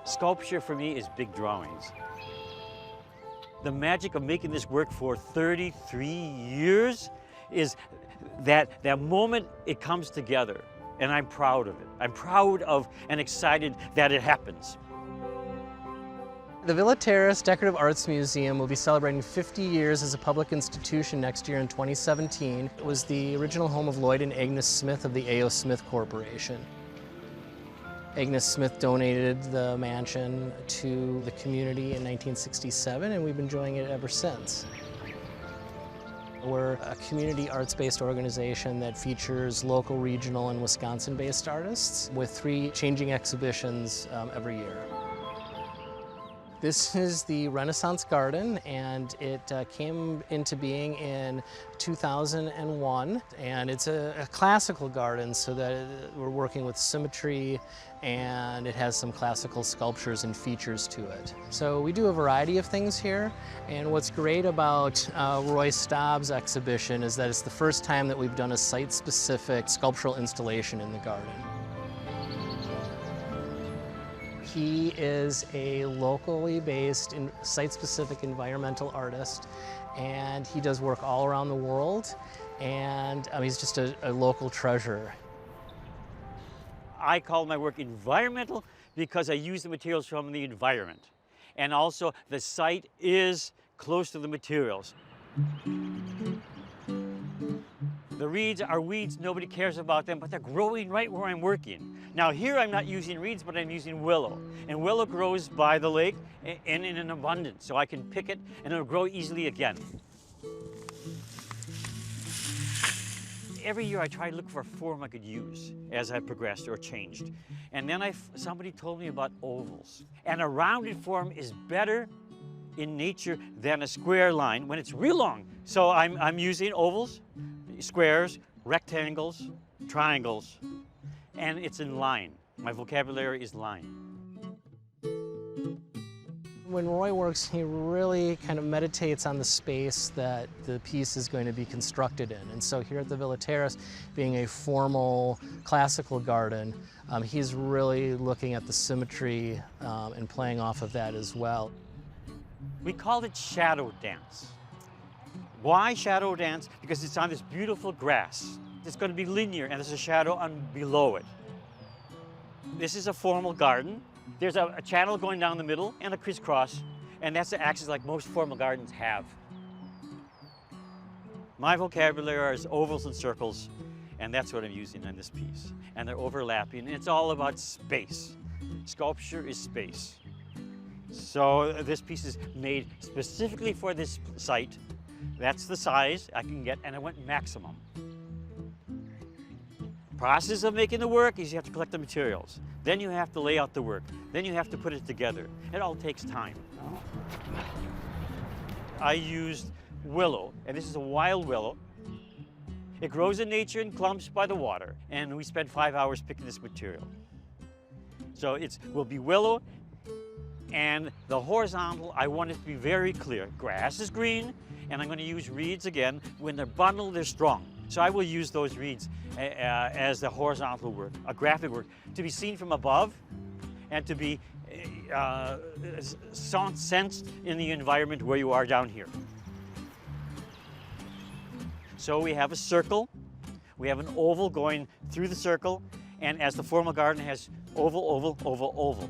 Sculpture for me is big drawings. The magic of making this work for 33 years is that moment it comes together, and I'm proud of it. I'm proud of and excited that it happens. The Villa Terrace Decorative Arts Museum will be celebrating 50 years as a public institution next year in 2017. It was the original home of Lloyd and Agnes Smith of the A.O. Smith Corporation. Agnes Smith donated the mansion to the community in 1967, and we've been enjoying it ever since. We're a community arts-based organization that features local, regional, and Wisconsin-based artists with 3 changing exhibitions every year. This is the Renaissance Garden, and it came into being in 2001, and it's a classical garden, so that we're working with symmetry, and it has some classical sculptures and features to it. So we do a variety of things here, and what's great about Roy Staub's exhibition is that it's the first time that we've done a site-specific sculptural installation in the garden. He is a locally based, site-specific environmental artist, and he does work all around the world, and he's just a local treasure. I call my work environmental because I use the materials from the environment. And also, the site is close to the materials. The reeds are weeds, nobody cares about them, but they're growing right where I'm working. Now here I'm not using reeds, but I'm using willow. And willow grows by the lake and in an abundance, so I can pick it and it'll grow easily again. Every year I try to look for a form I could use as I progressed or changed. And then somebody told me about ovals. And a rounded form is better in nature than a square line when it's real long. So I'm using ovals, squares, rectangles, triangles, and it's in line. My vocabulary is line. When Roy works, he really kind of meditates on the space that the piece is going to be constructed in. And so here at the Villa Terrace, being a formal classical garden, he's really looking at the symmetry and playing off of that as well. We call it shadow dance. Why shadow dance? Because it's on this beautiful grass. It's going to be linear, and there's a shadow below it. This is a formal garden. There's a channel going down the middle and a crisscross, and that's the axis like most formal gardens have. My vocabulary is ovals and circles, and that's what I'm using in this piece. And they're overlapping, and it's all about space. Sculpture is space. So this piece is made specifically for this site. That's the size I can get, and I went maximum. Process of making the work is you have to collect the materials. Then you have to lay out the work. Then you have to put it together. It all takes time. I used willow, and this is a wild willow. It grows in nature in clumps by the water, and we spent 5 hours picking this material. So it will be willow, and the horizontal, I want it to be very clear. Grass is green, and I'm going to use reeds again. When they're bundled, they're strong. So I will use those reeds as the horizontal work, a graphic work, to be seen from above and to be sensed in the environment where you are down here. So we have a circle, we have an oval going through the circle, and as the formal garden has oval, oval, oval, oval.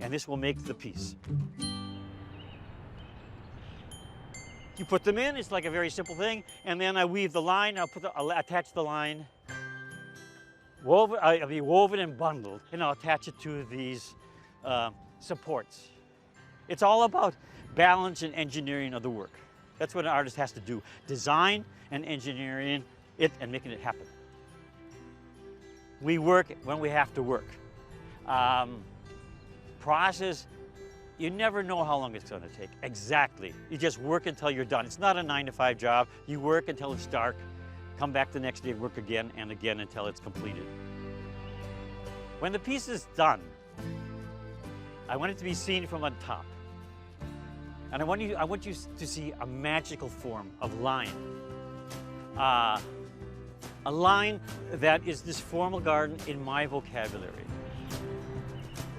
And this will make the piece. You put them in, it's like a very simple thing, and then I weave the line, I'll attach the line. It'll be woven and bundled, and I'll attach it to these supports. It's all about balance and engineering of the work. That's what an artist has to do. Design and engineering it and making it happen. We work when we have to work. Process, you never know how long it's going to take. Exactly. You just work until you're done. It's not a 9-to-5 job. You work until it's dark, come back the next day, work again and again until it's completed. When the piece is done, I want it to be seen from on top. And I want you to see a magical form of line. A line that is this formal garden in my vocabulary.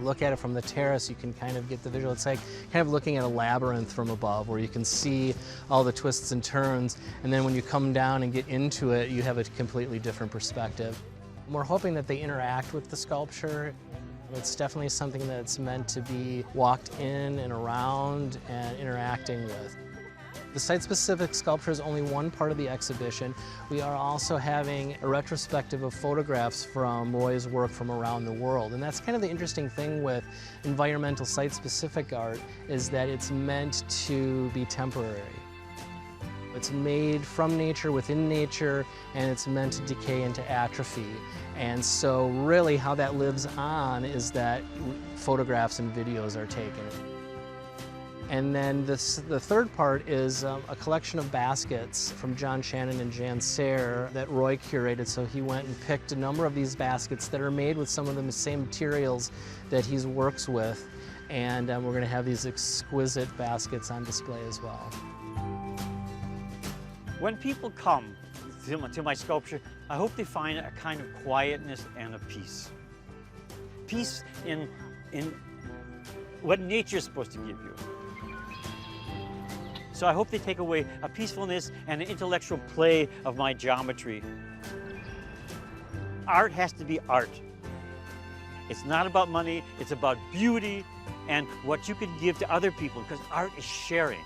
look at it from the terrace, you can kind of get the visual. It's like kind of looking at a labyrinth from above where you can see all the twists and turns, and then when you come down and get into it, you have a completely different perspective. We're hoping that they interact with the sculpture. It's definitely something that's meant to be walked in and around and interacting with. The site-specific sculpture is only one part of the exhibition. We are also having a retrospective of photographs from Roy's work from around the world. And that's kind of the interesting thing with environmental site-specific art, is that it's meant to be temporary. It's made from nature, within nature, and it's meant to decay into atrophy. And so really how that lives on is that photographs and videos are taken. And then the third part is a collection of baskets from John Shannon and Jan Sayre that Roy curated. So he went and picked a number of these baskets that are made with some of the same materials that he works with. And we're going to have these exquisite baskets on display as well. When people come to my sculpture, I hope they find a kind of quietness and a peace. Peace in what nature is supposed to give you. So I hope they take away a peacefulness and an intellectual play of my geometry. Art has to be art. It's not about money, it's about beauty and what you can give to other people, because art is sharing.